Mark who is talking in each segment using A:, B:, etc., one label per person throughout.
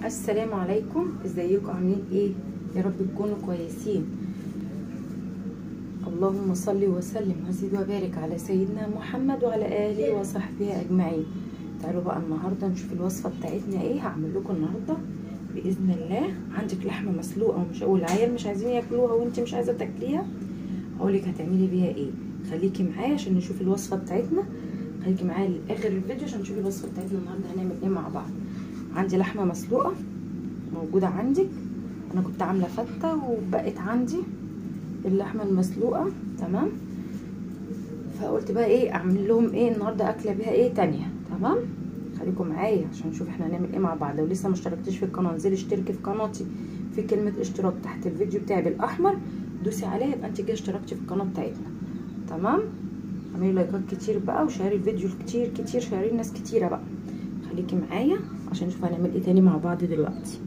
A: السلام عليكم، ازيكم عاملين ايه؟ يا رب تكونوا كويسين. اللهم صل وسلم وزد وبارك على سيدنا محمد وعلى اله وصحبه اجمعين. تعالوا بقى النهارده نشوف الوصفه بتاعتنا ايه. هعمل لكم النهارده باذن الله. عندك لحمه مسلوقه والعيال مش عايزين ياكلوها وانت مش عايزه تاكليها، هقولك هتعملي بيها ايه. خليكي معايا عشان نشوف الوصفه بتاعتنا. خليكي معايا لاخر الفيديو عشان نشوف الوصفه بتاعتنا النهارده هنعمل ايه مع بعض. عندي لحمه مسلوقه موجوده عندك، انا كنت عامله فته وبقت عندي اللحمه المسلوقه تمام. فقلت بقى ايه اعمل لهم ايه النهارده اكله بيها ايه تانية. تمام، خليكم معايا عشان نشوف احنا هنعمل ايه مع بعض. لو لسه ما اشتركتيش في القناه انزلي اشتركي في قناتي، في كلمه اشتراك تحت الفيديو بتاعي بالاحمر، دوسي عليها يبقى انت كده اشتركتي في القناه بتاعتنا. تمام، اعملي لايكات كتير بقى وشاري الفيديو كتير كتير، شاري الناس كتيره بقى. خليكي معايا عشان نشوف هنعمل ايه تاني مع بعض دلوقتي.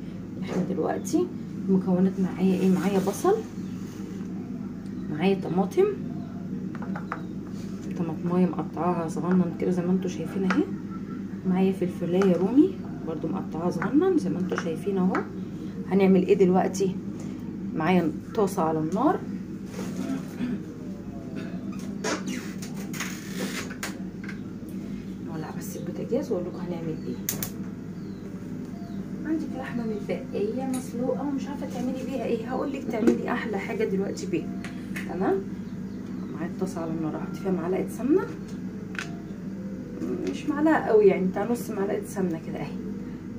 A: احنا دلوقتي المكونات معايا ايه؟ معايا بصل، معايا طماطم، طماطمايه مقطعاها صغنن كده زي ما انتم شايفين اهي. معايا فلفلايه رومي برضو مقطعاها صغنن زي ما انتم شايفين اهو. هنعمل ايه دلوقتي؟ معايا طاسه على النار، نولع بس البوتاجاز واقول لكم هنعمل ايه. عندك لحمه متبقيه مسلوقه ومش عارفه تعملي بيها ايه، هقول لك تعملي احلى حاجه دلوقتي بيها. تمام، معايا الطاسه على النار، هحط فيها معلقه سمنه، مش معلقه قوي يعني بتاع نص معلقه سمنه كده اهي.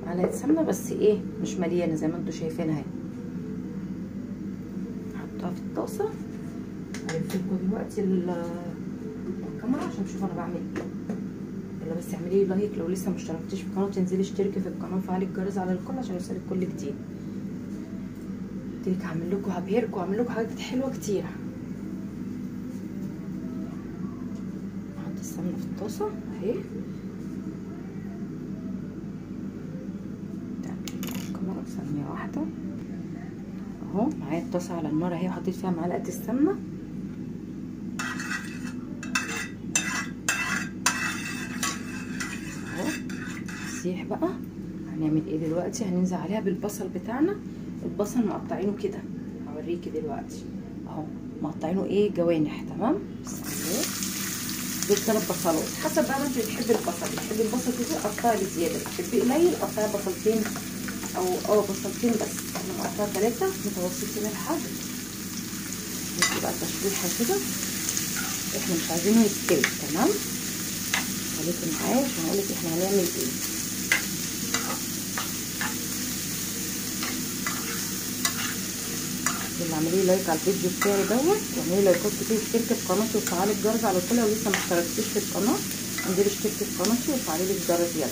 A: معلقه سمنه بس ايه مش مليانه زي ما انتم شايفينها اهي. هحطها في الطاسه. هلف لكم دلوقتي الكاميرا عشان تشوفوا انا بعمل ايه. يلا بس اعملي لي لايك لو لسه ما اشتركتيش في القناه، تنزلي اشتركي في القناه وفعلي الجرس على الكل عشان يوصلك كل جديد. قلت لك هعمل لكم هبهركم واعمل لكم حاجات حلوه كتير. احط السمنه في الطاسه اهي. الكاميرا ثانيه واحده اهو. معايا الطاسه على النار اهي، وحطيت فيها معلقه السمنه اهو. تسيح بقى. هنعمل ايه دلوقتي؟ هننزل عليها بالبصل بتاعنا. البصل مقطعينه كده، هوريكي دلوقتي اهو. مقطعينه ايه جوانح. تمام، بسم الله. دول 3 بصلات حسب بقى ما انت بتحبي البصل. بتحبي البصل كتير قطعي بزياده، بتحبي قليل قطعي بصلتين او بصلتين بس. انا مقطعه 3 متوسطين الحجم. ندي بقى تشويحه كده، احنا مش عايزينه يستوي. تمام، خليكي معايا عشان اقولك احنا هنعمل ايه. اللي اعملي لايك على الفيديو بتاعي دوت، واعملي لايكات كتير، اشتركي في قناتي وفعلي الجرس على طول. لو لسه ما اشتركتيش في القناه انزلي اشتركي في قناتي وفعلي لي الجرس. يلا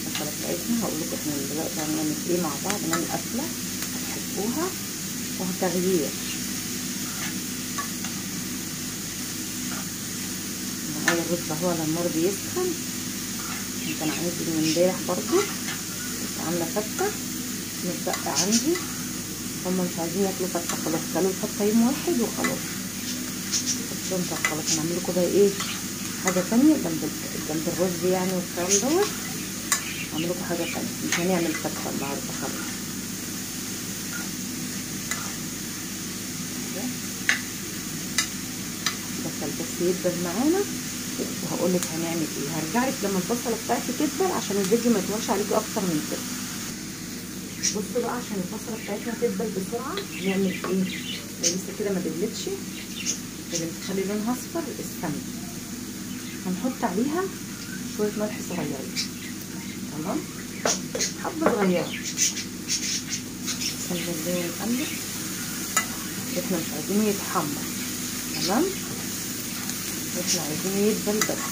A: البصله بتاعتنا هقول لكم احنا دلوقتي هنعمل ايه مع بعض. نعمل اكله هتحبوها وهتغيير. معايا الرز اهو على النار بيسخن. كان عندي من امبارح برضو، كنت عامله فته متبقى عندي. هما مش عايزين ياكلوا فته، خلاص كلوا الفته يوم واحد وخلاص. فهمت خلاص. هنعمل لكم بقى ايه حاجه تانية جنب الرز يعني والكلام دوت. هعمل لكم حاجه تانية، مش هنعمل فته النهارده خالص. بس يدبل معانا وهقول لك هنعمل ايه. هرجع لك لما البصله بتاعتي تدبل عشان الفيديو ما يطولش عليكي اكتر من كده. بصوا بقى عشان البصله بتاعتنا تدبل بسرعه هنعمل ايه. لسه كده ما دبلتش، اللي بتخلي لونها اصفر السمنه. هنحط عليها شويه ملح صغيرين. تمام، حبه صغيره. بسم الله ونقلب. احنا مش عايزينه يتحمر. تمام، احنا عايزينه يدبل بس.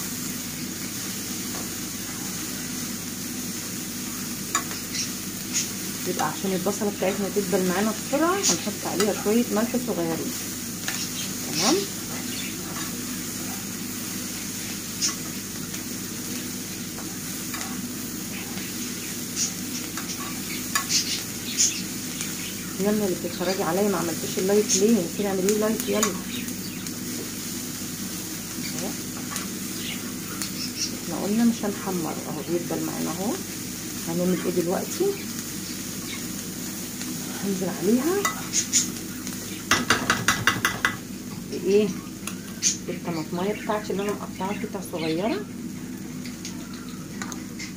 A: يبقى عشان البصله بتاعتنا تدبل معانا بسرعه هنحط عليها شويه ملح صغيرين. تمام، يلا اللي بتتفرجي عليا ما عملتوش اللايك ليه؟ نسيتي اعملي لايك. يلا احنا قلنا مش هنحمر اهو، بيدبل معانا اهو. هنعمل ايه دلوقتي؟ هنزل عليها بايه؟ بالطماطمايه بتاعتي اللي انا مقطعاها قطع صغيره.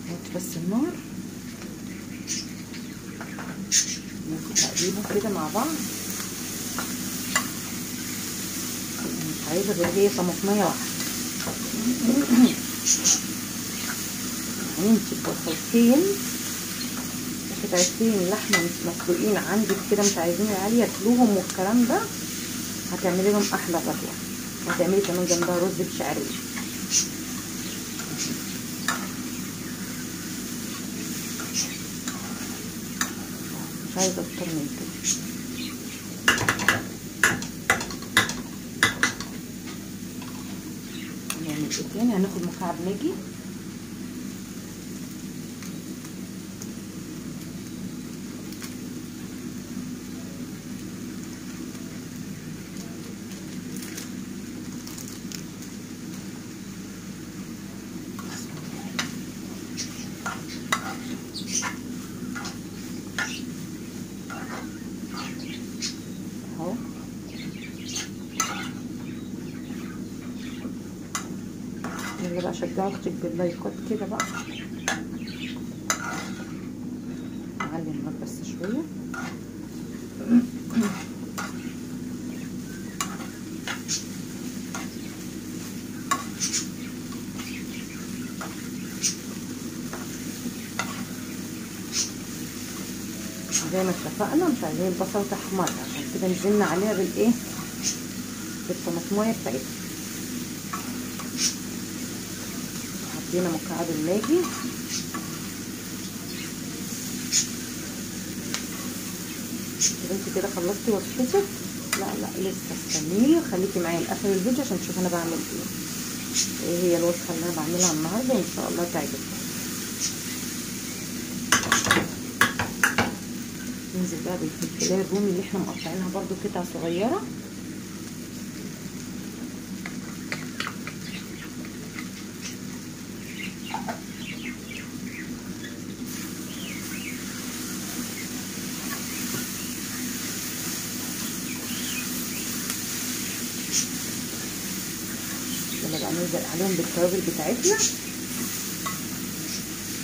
A: نحط بس النار، ناخد تقليبه كده مع بعض. مش عايزه غير هي طماطمايه واحده. يعني انت بصلتين قطعتين لحمه مسلوقين عندك كده مش عايزين العيال ياكلوهم والكلام ده، هتعملي لهم احلى غدوه. هتعملي كمان جنبها رز بشعريه. مش عايزه اكتر من كده. هنعمل ايه تاني؟ هناخد مكعب ماجي. اهو يلا بقى شجعوا اختك باللايكات كده بقى. نعلي النار بس شويه. زي ما اتفقنا مش عايزين البصله تحمر، عشان كده نزلنا عليها بالايه؟ بالطماطمايه بتاعتها. حطينا مكعب الماجي. انت كده خلصتي وصفتك؟ لا لسه، استنيني وخليكي معايا لاخر الفيديو عشان تشوفي انا بعمل ايه هي الوصفه اللي انا بعملها النهارده، وان شاء الله تعجبكم. ننزل بقى بالفلفلايه الرومي اللي احنا مقطعينها برده قطع صغيره. يلا بقى ننزل عليهم بالتوابل بتاعتنا.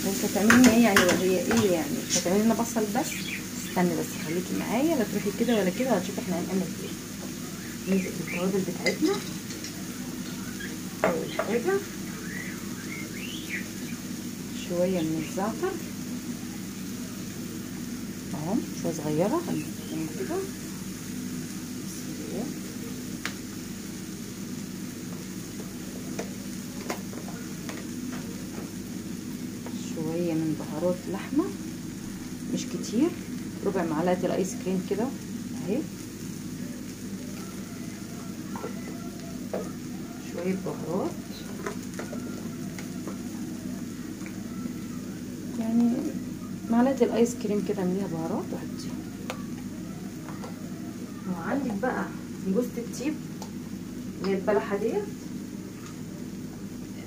A: انت هتعملي ايه يعني وهي ايه يعني؟ مش هتعملي لنا بصل بس؟ استني بس خليكي معايا، لا تروحي كده ولا كده، وهتشوفي احنا هنعمل ايه. ننزل بالتوابل بتاعتنا. اول حاجه شويه من الزعتر اهو، شويه صغيره خليهم كده. شويه من بهارات لحمه مش كتير، ربع معلقه الايس كريم كده اهي. شويه بهارات يعني معلقه الايس كريم كده، اعمليها بهارات وحطيها. وعندك بقى جوزة الطيب اللي هي البلحه ديت،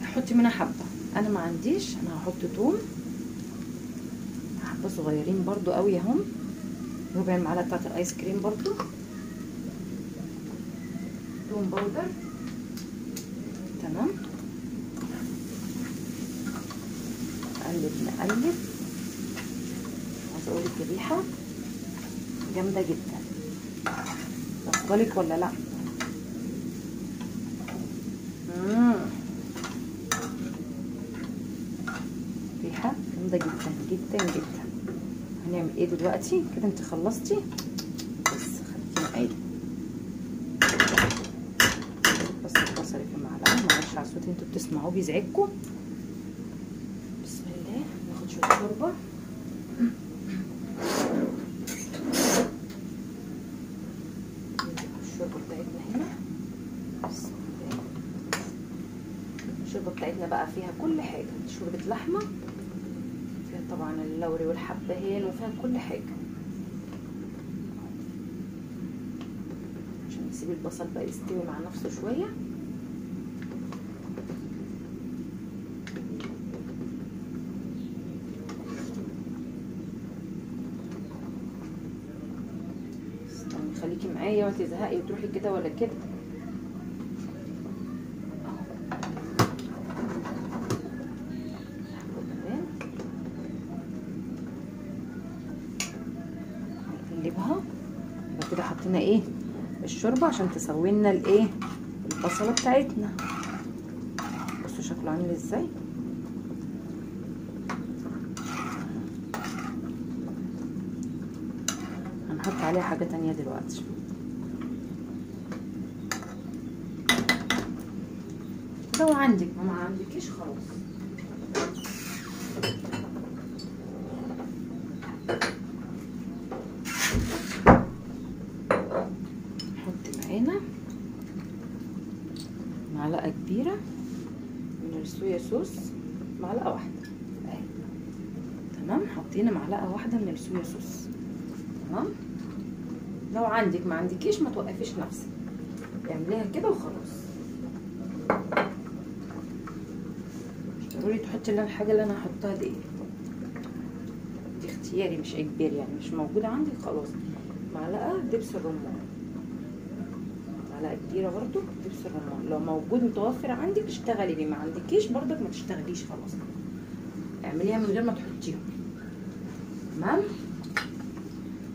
A: حطي منها حبه. انا ما عنديش، انا هحط توم حبه صغيرين برضو قوي اهم، ربع المعلقه بتاعت الايس كريم برضو، توم باودر. تمام. نقلب. عايزه اقولك الريحه جامده جدا، واصلك ولا لا؟ ريحه جامده جدا جدا جدا. هنعمل ايه دلوقتي؟ كده انت خلصتي، بس خليكي معايا. بس البصل في المعلقه، معلش على الصوت انتوا بتسمعوه بيزعجكم. بسم الله. ناخد شويه شوربه. الشوربه بتاعتنا هنا. بسم الله. الشوربه بتاعتنا بقى فيها كل حاجه، شوربه لحمه فيها طبعا اللوري والحبهان وفيها كل حاجه. هنسيب البصل بقى يستوي مع نفسه شويه. استني خليكي معايا وتزهقي وتروحي كده ولا كده. نقلبها يبقى كده حطينا ايه الشوربه عشان تسوي لنا الايه البصله بتاعتنا. بصوا شكله عامل ازاي. هنحط عليها حاجه تانية دلوقتي. لو عندك ما عندكيش خلاص. نحط معانا معلقه كبيره من الصويا صوص، معلقه واحده اهي. تمام، حطينا معلقه واحده من الصويا صوص. تمام، لو عندك ما عندكيش ما توقفيش نفسك، اعمليها كده وخلاص. مش ضروري تحطي الحاجه اللي انا هحطها دي اختياري مش اجباري، يعني مش موجوده عندك خلاص. معلقه دبس الرمان، معلقه كبيره برضو دبس الرمان، لو موجود متوفر عندك اشتغلي بيه، ما عندكيش برضك ما تشتغليش خلاص، اعمليها من غير ما تحطيهم. تمام،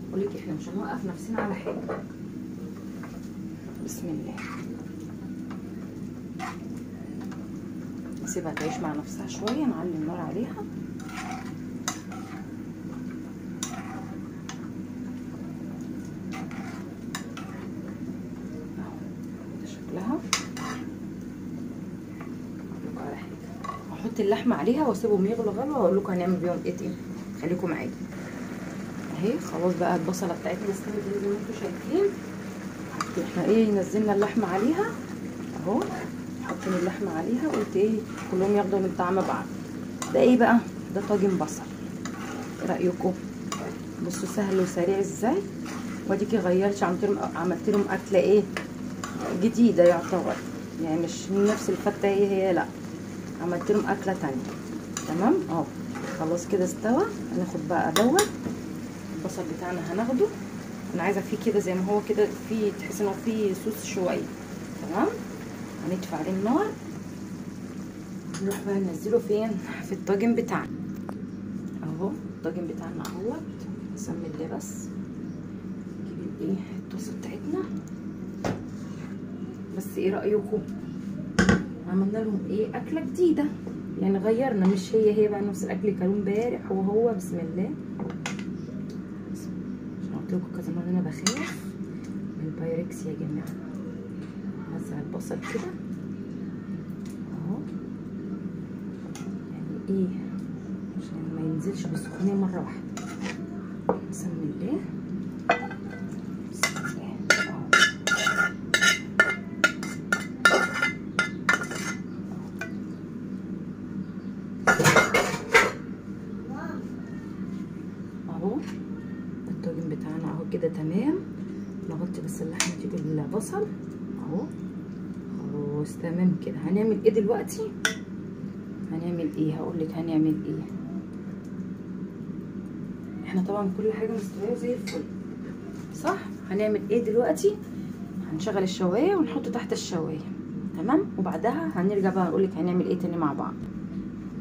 A: بقولك احنا مش هنوقف نفسنا على حاجه. بسم الله، نسيبها تعيش مع نفسها شويه، نعلي النار عليها. شكلها اقول لكم على حاجه، هحط اللحمه عليها واسيبهم يغلوا غلوه واقول لكم هنعمل بيهم ايه تاني. خليكم معايا اهي. خلاص بقى البصله بتاعتنا استوت زي ما انتم شايفين. احنا ايه نزلنا اللحمه عليها اهو، حطينا اللحمه عليها قلت ايه كلهم ياخدوا من طعم بعض. ده ايه بقى؟ ده طاجن بصل. ايه رايكم؟ بصوا سهل وسريع ازاي، واديكي غيرتش عملت لهم اكله ايه جديده يعتبر، يعني مش نفس الفته هي لا، عملت لهم اكله تانية. تمام اهو. خلاص كده استوى. هناخد بقى دوت البصل بتاعنا هناخده، انا عايزه فيه كده زي ما هو كده، فيه تحس انه فيه صوص شويه. تمام، هندفع عليه النار، نروح بقى ننزله فين؟ في الطاجن بتاعنا اهو. الطاجن بتاعنا اهوت، نسمي الله بس. نجيب الايه الطاسه بتاعتنا. بس ايه رايكم؟ عملنا لهم ايه اكله جديده، يعني غيرنا، مش هي بقى نفس الاكل كانوا امبارح وهو. بسم الله، عشان قلت لكم كذا مره انا بخاف من البايركس يا جماعه. نوزع البصل كده اهو، يعني ايه عشان ما ينزلش بالسخونيه مره واحده. بسم الله بسم الله اهو. الطاجن بتاعنا اهو كده تمام. نغطي بس اللحمه دي بالبصل اهو. خلاص تمام كده. هنعمل ايه دلوقتي؟ هنعمل ايه؟ هقولك هنعمل ايه. احنا طبعا كل حاجه مستويه زي الفل صح. هنعمل ايه دلوقتي؟ هنشغل الشوايه ونحط تحت الشوايه. تمام، وبعدها هنرجع بقى نقولك هنعمل ايه تاني مع بعض.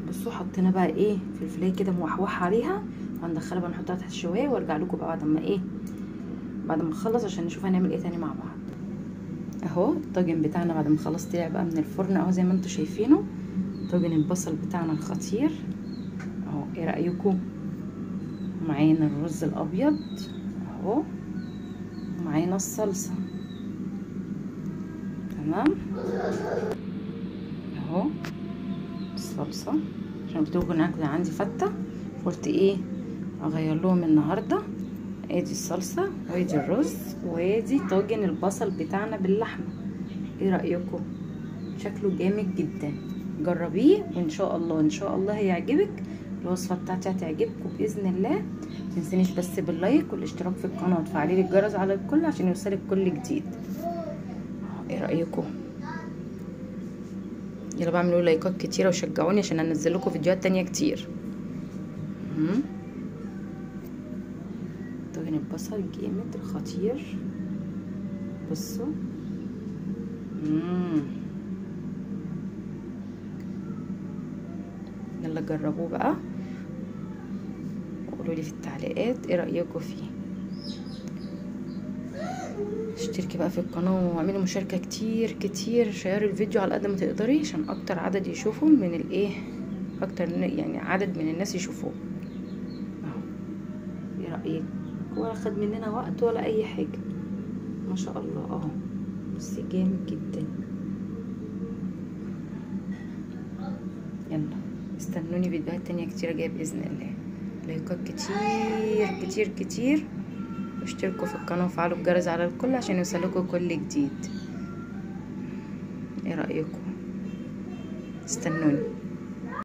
A: بصوا حطينا بقى ايه فلفلايه كده موحوحه عليها، وهندخلها بقى نحطها تحت الشوايه، وارجع لكم بقى بعد ما ايه، بعد ما نخلص عشان نشوف هنعمل ايه تاني مع بعض. اهو الطاجن بتاعنا بعد ما خلص طلع بقى من الفرن اهو زي ما انتم شايفينه. طاجن البصل بتاعنا الخطير اهو. ايه رايكم؟ معانا الرز الابيض اهو، ومعانا الصلصه. تمام اهو الصلصه، عشان قلت لكم انا عندي فته، قلت ايه اغير لهم النهارده. ادي الصلصه وادي الرز وادي طاجن البصل بتاعنا باللحمه. ايه رايكم؟ شكله جامد جدا، جربيه وان شاء الله ان شاء الله هيعجبك. الوصفه بتاعتي هتعجبكم باذن الله. متنسونيش بس باللايك والاشتراك في القناه وتفعيل الجرس على الكل عشان يوصلك كل جديد. ايه رايكم؟ يلا بقى اعملوا لايكات كتيره وشجعوني عشان انزل لكم فيديوهات تانية كتير. طاجن البصل جامد خطير، بصوا. يلا جربوه بقى وقولوا لي في التعليقات ايه رايكم فيه. اشتركي بقى في القناه واعملي مشاركه كتير كتير، شيري الفيديو على قد ما تقدري عشان اكتر عدد يشوفه من الايه، اكتر يعني عدد من الناس يشوفوه اهو. ايه رايك؟ ولا خد مننا وقت ولا اي حاجه، ما شاء الله اهو. بصي جامد جدا. يلا استنوني فيديوهات تانية كتيرة جاية بإذن الله. لايكات كتير كتير كتير، واشتركوا في القناة وفعلوا الجرس على الكل عشان يوصلكوا كل جديد. ايه رأيكم؟ استنوني.